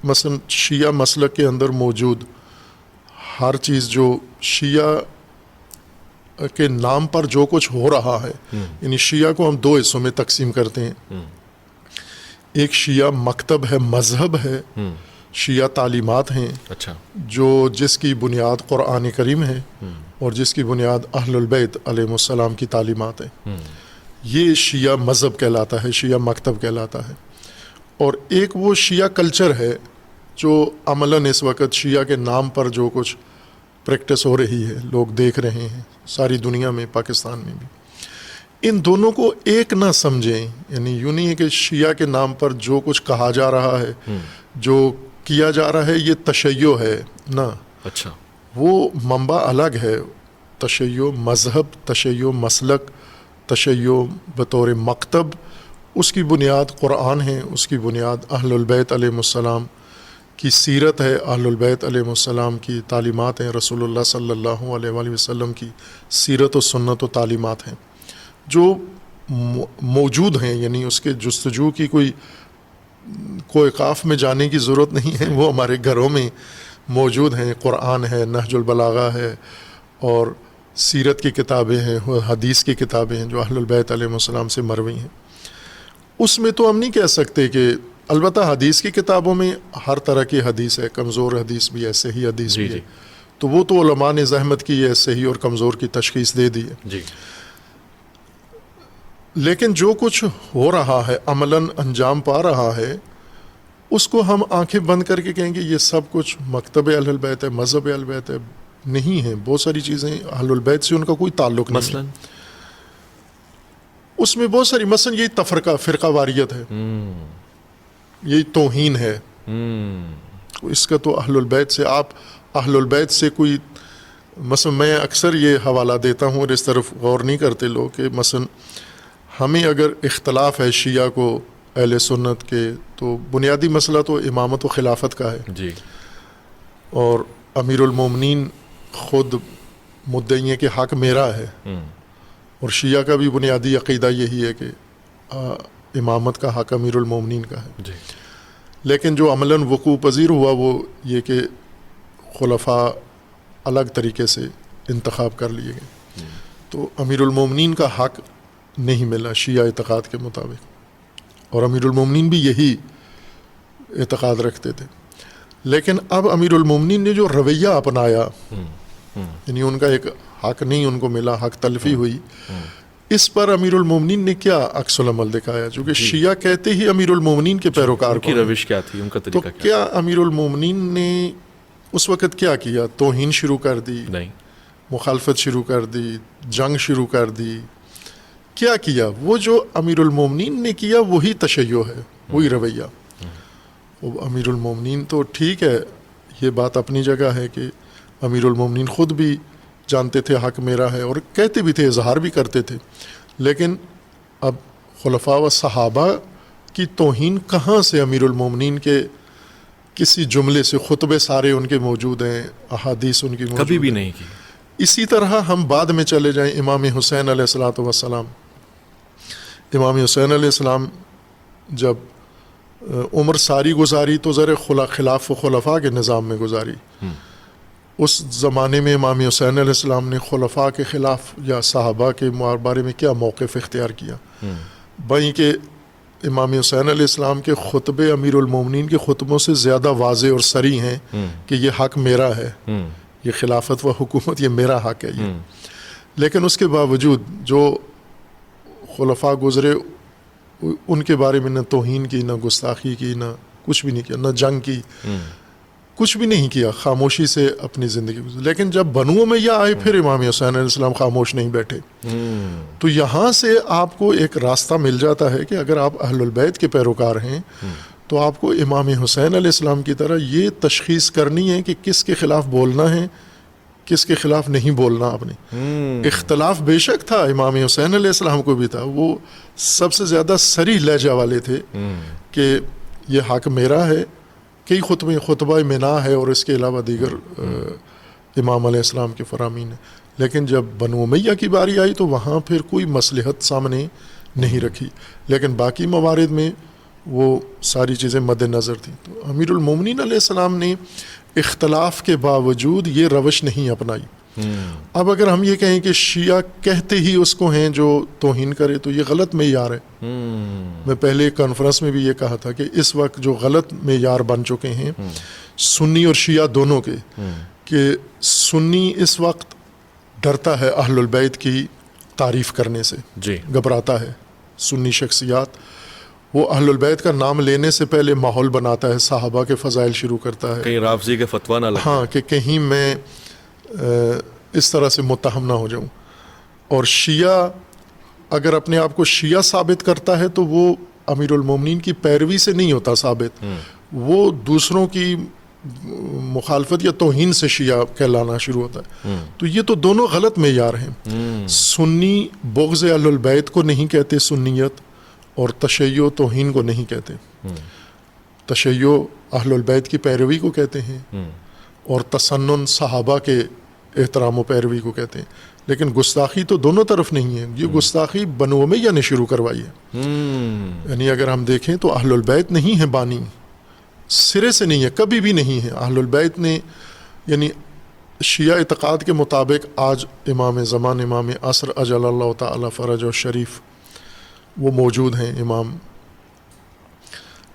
مثلا شیعہ مسلک کے اندر موجود ہر چیز جو شیعہ کے نام پر جو کچھ ہو رہا ہے، یعنی شیعہ کو ہم دو حصوں میں تقسیم کرتے ہیں. ایک شیعہ مکتب ہے، مذہب ہے، شیعہ تعلیمات ہیں، اچھا، جو جس کی بنیاد قرآن کریم ہے اور جس کی بنیاد اہل البیت علیہ السلام کی تعلیمات ہیں. یہ شیعہ مذہب کہلاتا ہے، شیعہ مکتب کہلاتا ہے. اور ایک وہ شیعہ کلچر ہے جو عملاً اس وقت شیعہ کے نام پر جو کچھ پریکٹس ہو رہی ہے، لوگ دیکھ رہے ہیں ساری دنیا میں، پاکستان میں بھی. ان دونوں کو ایک نہ سمجھیں، یعنی یوں نہیں ہے کہ شیعہ کے نام پر جو کچھ کہا جا رہا ہے، جو کیا جا رہا ہے، یہ تشیع ہے. نہ، اچھا، وہ منبع الگ ہے. تشیع مذہب، تشیع مسلک، تشیع بطور مکتب، اس کی بنیاد قرآن ہے، اس کی بنیاد اہل البیت علیہ السلام کی سیرت ہے، اہل البیت علیہ السلام کی تعلیمات ہیں، رسول اللہ صلی اللہ علیہ وآلہ وسلم کی سیرت و سنت و تعلیمات ہیں جو موجود ہیں. یعنی اس کے جستجو کی کوئی قاف میں جانے کی ضرورت نہیں ہے، وہ ہمارے گھروں میں موجود ہیں. قرآن ہے، نہج البلاغہ ہے، اور سیرت کی کتابیں ہیں، حدیث کی کتابیں ہیں جو اہل البیت علیہ السلام سے مروی ہیں. اس میں تو ہم نہیں کہہ سکتے کہ، البتہ حدیث کی کتابوں میں ہر طرح کی حدیث ہے، کمزور حدیث بھی ہے، صحیح حدیث بھی ہے، تو وہ تو علماء نے زحمت کی ہے، صحیح اور کمزور کی تشخیص دے دی ہے. جی. لیکن جو کچھ ہو رہا ہے، عملاً انجام پا رہا ہے، اس کو ہم آنکھیں بند کر کے کہیں گے یہ سب کچھ مکتب اہل البیت ہے، مذہب اہل البیت ہے. نہیں ہے. بہت ساری چیزیں اہل البیت سے ان کا کوئی تعلق نہیں. مثلاً اس میں بہت ساری، مثلا یہی تفرقہ، فرقہ واریت ہے، یہی توہین ہے. اس کا تو اہل البیت سے، آپ اہل البیت سے کوئی، مثلا میں اکثر یہ حوالہ دیتا ہوں اور اس طرف غور نہیں کرتے لوگ کہ مثلا ہمیں اگر اختلاف ہے شیعہ کو اہل سنت کے، تو بنیادی مسئلہ تو امامت و خلافت کا ہے. جی. اور امیر المومنین خود مدعی کہ حق میرا ہے، اور شیعہ کا بھی بنیادی عقیدہ یہی ہے کہ امامت کا حق امیر المومنین کا ہے. جی. لیکن جو عملاً وقوع پذیر ہوا وہ یہ کہ خلفاء الگ طریقے سے انتخاب کر لیے گئے، تو امیر المومنین کا حق نہیں ملا شیعہ اعتقاد کے مطابق. اور امیر المومنین بھی یہی اعتقاد رکھتے تھے. لیکن اب امیر المومنین نے جو رویہ اپنایا، یعنی ان کا ایک حق نہیں ان کو ملا، حق تلفی ہوئی، اس پر امیر المومنین نے کیا عکس العمل دکھایا؟ چونکہ شیعہ کہتے ہی امیر المومنین کے پیروکار کی روش کیا تھی، ان کا تو طریقہ کیا امیر المومنین نے اس وقت کیا کیا؟ توہین شروع کر دی؟ نہیں. مخالفت شروع کر دی؟ جنگ شروع کر دی؟ کیا کیا؟ وہ جو امیر المومنین نے کیا وہی تشیع ہے، وہی رویہ. امیر المومنین تو ٹھیک ہے، یہ بات اپنی جگہ ہے کہ امیر المومنین خود بھی جانتے تھے حق میرا ہے، اور کہتے بھی تھے، اظہار بھی کرتے تھے. لیکن اب خلفاء و صحابہ کی توہین کہاں سے امیر المومنین کے کسی جملے سے؟ خطبے سارے ان کے موجود ہیں، احادیث ان کی موجود کبھی بھی ہیں. نہیں کی. اسی طرح ہم بعد میں چلے جائیں، امام حسین علیہ الصلوۃ والسلام. امام حسین علیہ السلام جب عمر ساری گزاری تو ذرا خلاف و خلفاء کے نظام میں گزاری. اس زمانے میں امام حسین علیہ السلام نے خلفاء کے خلاف یا صحابہ کے بارے میں کیا موقف اختیار کیا؟ بھائی کہ امام حسین علیہ السلام کے خطبے امیر المومنین کے خطبوں سے زیادہ واضح اور صریح ہیں کہ یہ حق میرا ہے، یہ خلافت و حکومت یہ میرا حق ہے یہ. لیکن اس کے باوجود جو خلفاء گزرے ان کے بارے میں نہ توہین کی، نہ گستاخی کی، نہ کچھ بھی نہیں کیا، نہ جنگ کی، کچھ بھی نہیں کیا، خاموشی سے اپنی زندگی گزاری. لیکن جب بنو امیہ آئے پھر امام حسین علیہ السلام خاموش نہیں بیٹھے. تو یہاں سے آپ کو ایک راستہ مل جاتا ہے کہ اگر آپ اہل البیت کے پیروکار ہیں تو آپ کو امام حسین علیہ السلام کی طرح یہ تشخیص کرنی ہے کہ کس کے خلاف بولنا ہے، کس کے خلاف نہیں بولنا. آپ نے اختلاف بے شک تھا، امام حسین علیہ السلام کو بھی تھا، وہ سب سے زیادہ صریح لہجہ والے تھے کہ یہ حق میرا ہے. کئی خطبہ منا ہے اور اس کے علاوہ دیگر امام علیہ السلام کے فرامین ہیں. لیکن جب بنو امیہ کی باری آئی تو وہاں پھر کوئی مصلحت سامنے نہیں رکھی. لیکن باقی موارد میں وہ ساری چیزیں مد نظر تھیں. تو امیر المومنین علیہ السلام نے اختلاف کے باوجود یہ روش نہیں اپنائی. اب اگر ہم یہ کہیں کہ شیعہ کہتے ہی اس کو ہیں جو توہین کرے تو یہ غلط معیار ہے. میں پہلے ایک کانفرنس میں بھی یہ کہا تھا کہ اس وقت جو غلط معیار بن چکے ہیں سنی اور شیعہ دونوں کے، کہ سنی اس وقت ڈرتا ہے اہل البیت کی تعریف کرنے سے، گھبراتا ہے. سنی شخصیات وہ اہل البیت کا نام لینے سے پہلے ماحول بناتا ہے، صحابہ کے فضائل شروع کرتا ہے، کہیں رافضی کے فتویٰ نہ لگے، ہاں کہ کہیں میں اس طرح سے متہم نہ ہو جاؤں. اور شیعہ اگر اپنے آپ کو شیعہ ثابت کرتا ہے تو وہ امیر المومنین کی پیروی سے نہیں ہوتا ثابت، وہ دوسروں کی مخالفت یا توہین سے شیعہ کہلانا شروع ہوتا ہے. تو یہ تو دونوں غلط معیار ہیں. سنی بغض اہل البیت کو نہیں کہتے سنیت، اور تشیع توہین کو نہیں کہتے. تشیع اہل البیت کی پیروی کو کہتے ہیں، اور تسنن صحابہ کے احترام و پیروی کو کہتے ہیں. لیکن گستاخی تو دونوں طرف نہیں ہے. یہ گستاخی بنو امیہ نے شروع کروائی ہے. یعنی اگر ہم دیکھیں تو اہل البیت نہیں ہے بانی، سرے سے نہیں ہے، کبھی بھی نہیں ہے. اہل البیت نے یعنی شیعہ اعتقاد کے مطابق آج امام زمان، امام عصر اجل اللہ تعالی فرج و شریف وہ موجود ہیں. امام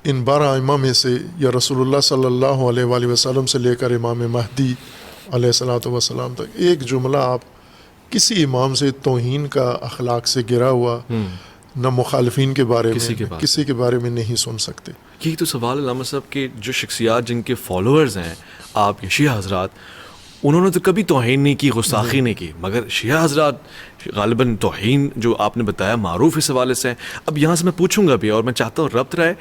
ان 12 ائمہ میں سے یا رسول اللہ صلی اللہ علیہ وآلہ وسلم سے لے کر امام مہدی علیہ الصلوۃ والسلام تک ایک جملہ آپ کسی امام سے توہین کا اخلاق سے گرا ہوا نہ مخالفین کے بارے میں کسی کے بارے میں نہیں سن سکتے. یہی تو سوال علامہ صاحب کہ جو شخصیات جن کے فالوورز ہیں آپ کے شیعہ حضرات، انہوں نے تو کبھی توہین نہیں کی، گستاخی نہیں کی، مگر شیعہ حضرات غالباً توہین جو آپ نے بتایا معروف اس حوالے سے. اب یہاں سے میں پوچھوں گا بھی اور میں چاہتا ہوں ربط رہے،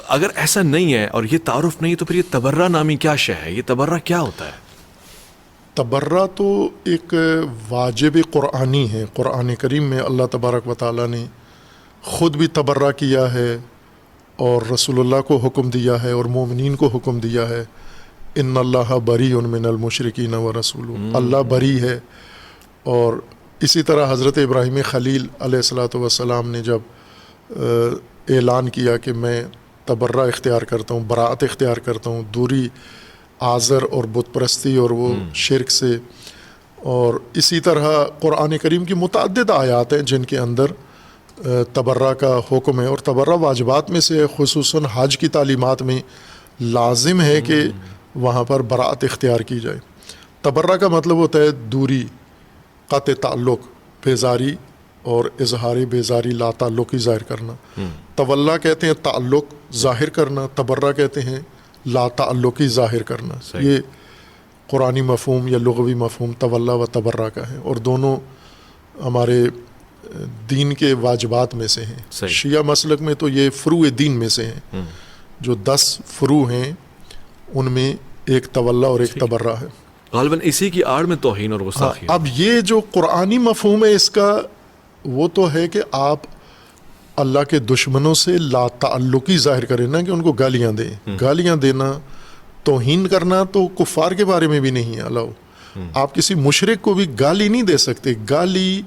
اگر ایسا نہیں ہے اور یہ تعارف نہیں تو پھر یہ تبرہ نامی کیا شے ہے؟ یہ تبرہ کیا ہوتا ہے؟ تبرہ تو ایک واجب قرآنی ہے. قرآن کریم میں اللہ تبارک و تعالیٰ نے خود بھی تبرہ کیا ہے اور رسول اللہ کو حکم دیا ہے اور مومنین کو حکم دیا ہے. ان اللہ بری من المشرکین و رسول، اللہ بری ہے. اور اسی طرح حضرت ابراہیم خلیل علیہ الصلوۃ والسلام نے جب اعلان کیا کہ میں تبرہ اختیار کرتا ہوں، براءت اختیار کرتا ہوں، دوری آزر اور بت پرستی اور وہ شرک سے. اور اسی طرح قرآن کریم کی متعدد آیات ہیں جن کے اندر تبرہ کا حکم ہے، اور تبرہ واجبات میں سے خصوصاً حج کی تعلیمات میں لازم ہے کہ وہاں پر براءت اختیار کی جائے. تبرہ کا مطلب ہوتا ہے دوری، قطع تعلق، بیزاری اور اظہار بیزاری، لا تعلقی ظاہر کرنا. تولا کہتے ہیں تعلق ظاہر کرنا، تبرہ کہتے ہیں لا تعلقی ظاہر کرنا. یہ قرآنی مفہوم یا لغوی مفہوم تولا و تبرہ کا ہے، اور دونوں ہمارے دین کے واجبات میں سے ہیں. شیعہ مسلک میں تو یہ فروع دین میں سے ہیں، جو 10 فروع ہیں ان میں ایک تولا اور ایک تبرہ ہے. غالباً اسی کی آڑ میں توہین اور گستاخی. اب یہ جو قرآنی مفہوم ہے اس کا وہ تو ہے کہ آپ اللہ کے دشمنوں سے لا تعلقی ظاہر کریں، نا کہ ان کو گالیاں دیں. گالیاں دینا، توہین کرنا تو کفار کے بارے میں بھی نہیں ہے الاؤ. آپ کسی مشرک کو بھی گالی نہیں دے سکتے. گالی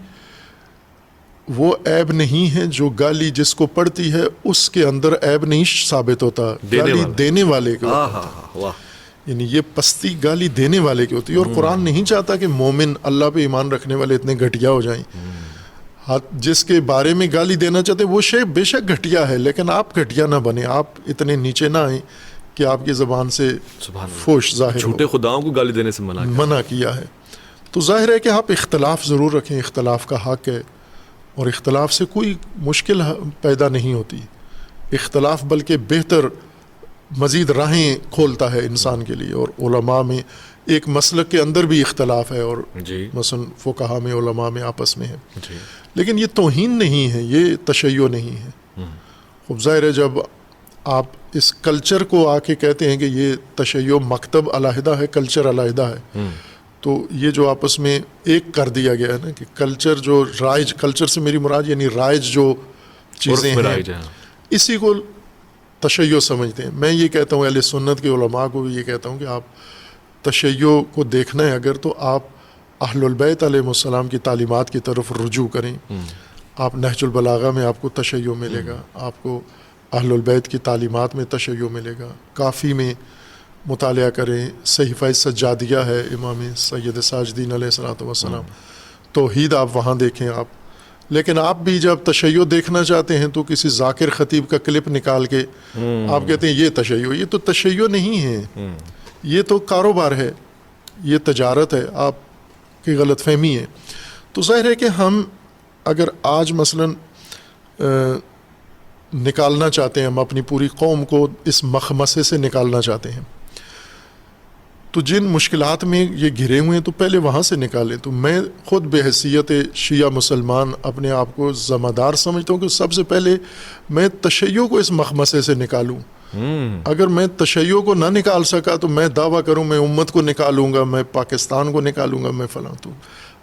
وہ عیب نہیں ہے جو گالی جس کو پڑتی ہے اس کے اندر عیب نہیں ثابت ہوتا، گالی دینے والے کو. یعنی یہ پستی گالی دینے والے کی ہوتی ہے. اور قرآن نہیں چاہتا کہ مومن اللہ پہ ایمان رکھنے والے اتنے گھٹیا ہو جائیں. جس کے بارے میں گالی دینا چاہتے وہ شے بے شک گھٹیا ہے، لیکن آپ گھٹیا نہ بنیں، آپ اتنے نیچے نہ آئیں کہ آپ کی زبان سے فحش ظاہر ہو. چھوٹے خداؤں کو گالی دینے سے منع کیا ہے. تو ظاہر ہے کہ آپ اختلاف ضرور رکھیں، اختلاف کا حق ہے، اور اختلاف سے کوئی مشکل پیدا نہیں ہوتی. اختلاف بلکہ بہتر مزید راہیں کھولتا ہے انسان کے لیے. اور علماء میں ایک مسلک کے اندر بھی اختلاف ہے، اور مثلا فقہا میں، علماء میں آپس میں ہے. لیکن یہ توہین نہیں ہے، یہ تشیع نہیں ہے. خوب ظاہر ہے جب آپ اس کلچر کو آ کے کہتے ہیں کہ یہ تشیع مکتب علیحدہ ہے، کلچر علیحدہ ہے، تو یہ جو آپس میں ایک کر دیا گیا ہے نا کہ کلچر جو رائج، کلچر سے میری مراد یعنی رائج جو چیزیں ہیں اسی کو تشیع سمجھتے ہیں. میں یہ کہتا ہوں اہل سنت کے علماء کو بھی یہ کہتا ہوں کہ آپ تشیع کو دیکھنا ہے اگر تو آپ اہل البیت علیہ السلام کی تعلیمات کی طرف رجوع کریں. آپ نہج البلاغہ میں آپ کو تشیع ملے گا، آپ کو اہل البیت کی تعلیمات میں تشیع ملے گا. کافی میں مطالعہ کریں, صحیفہ سجادیہ ہے امام سید ساجدین علیہ الصلوۃ والسلام, توحید آپ وہاں دیکھیں آپ. لیکن آپ بھی جب تشیع دیکھنا چاہتے ہیں تو کسی ذاکر خطیب کا کلپ نکال کے آپ کہتے ہیں یہ تشیع, یہ تو تشیع نہیں ہے, یہ تو کاروبار ہے, یہ تجارت ہے, آپ کی غلط فہمی ہے. تو ظاہر ہے کہ ہم اگر آج مثلاً نکالنا چاہتے ہیں, ہم اپنی پوری قوم کو اس مخمصے سے نکالنا چاہتے ہیں, تو جن مشکلات میں یہ گھرے ہوئے ہیں تو پہلے وہاں سے نکالیں. تو میں خود بحیثیت شیعہ مسلمان اپنے آپ کو ذمہ دار سمجھتا ہوں کہ سب سے پہلے میں تشیع کو اس مخمصے سے نکالوں. اگر میں تشیع کو نہ نکال سکا تو میں دعویٰ کروں میں امت کو نکالوں گا, میں پاکستان کو نکالوں گا, میں فلاں. تو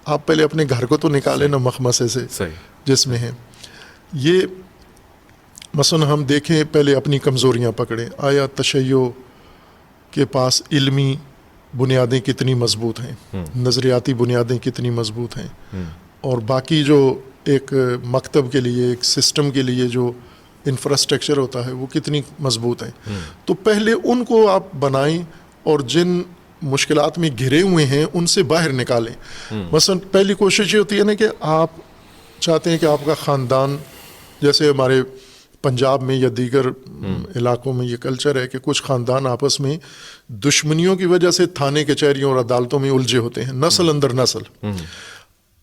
آپ پہلے اپنے گھر کو تو نکالیں نا مخمصے سے جس میں ہیں. یہ مثلا ہم دیکھیں, پہلے اپنی کمزوریاں پکڑیں. آیا تشیع کے پاس علمی بنیادیں کتنی مضبوط ہیں, نظریاتی بنیادیں کتنی مضبوط ہیں, اور باقی جو ایک مکتب کے لیے, ایک سسٹم کے لیے جو انفراسٹرکچر ہوتا ہے وہ کتنی مضبوط ہیں. تو پہلے ان کو آپ بنائیں اور جن مشکلات میں گھرے ہوئے ہیں ان سے باہر نکالیں. مثلا پہلی کوشش یہ ہوتی ہے نا کہ آپ چاہتے ہیں کہ آپ کا خاندان, جیسے ہمارے پنجاب میں یا دیگر علاقوں میں یہ کلچر ہے کہ کچھ خاندان آپس میں دشمنیوں کی وجہ سے تھانے کچہریوں اور عدالتوں میں الجھے ہوتے ہیں, نسل اندر نسل.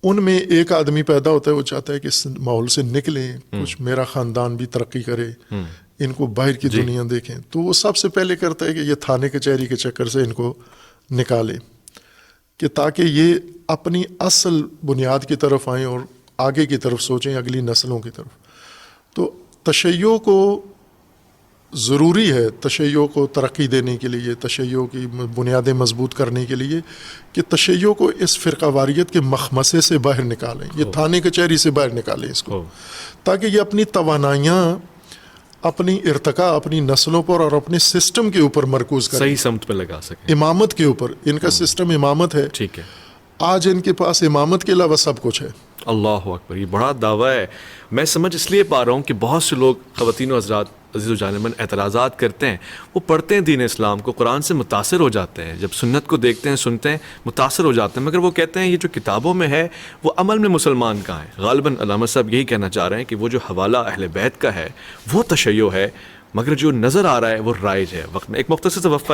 ان میں ایک آدمی پیدا ہوتا ہے, وہ چاہتا ہے کہ اس ماحول سے نکلیں, کچھ میرا خاندان بھی ترقی کرے, ان کو باہر کی دنیا دیکھیں. تو وہ سب سے پہلے کرتا ہے کہ یہ تھانے کچہری کے چکر سے ان کو نکالے, کہ تاکہ یہ اپنی اصل بنیاد کی طرف آئیں اور آگے کی طرف سوچیں, اگلی نسلوں کی طرف. تو تشیع کو ضروری ہے, تشیع کو ترقی دینے کے لیے, تشیع کی بنیادیں مضبوط کرنے کے لیے, کہ تشیع کو اس فرقہ واریت کے مخمصے سے باہر نکالیں, یہ تھانے کچہری سے باہر نکالیں اس کو, تاکہ یہ اپنی توانائیاں اپنی ارتقاء اپنی نسلوں پر اور اپنے سسٹم کے اوپر مرکوز کریں, صحیح سمت پہ لگا سکیں. امامت کے اوپر. ان کا سسٹم امامت ہے, ٹھیک ہے, آج ان کے پاس امامت کے علاوہ سب کچھ ہے. اللہ اکبر, یہ بڑا دعویٰ ہے. میں سمجھ اس لیے پا رہا ہوں کہ بہت سے لوگ, خواتین و حضرات, عزیز و جانبن, اعتراضات کرتے ہیں. وہ پڑھتے ہیں دین اسلام کو, قرآن سے متاثر ہو جاتے ہیں, جب سنت کو دیکھتے ہیں سنتے ہیں متاثر ہو جاتے ہیں, مگر وہ کہتے ہیں یہ جو کتابوں میں ہے وہ عمل میں مسلمان کہاں ہے. غالباً علامہ صاحب یہی کہنا چاہ رہے ہیں کہ وہ جو حوالہ اہل بیت کا ہے وہ تشیع ہے, مگر جو نظر آ رہا ہے وہ رائج ہے. وقت میں ایک مختصر سے وقفہ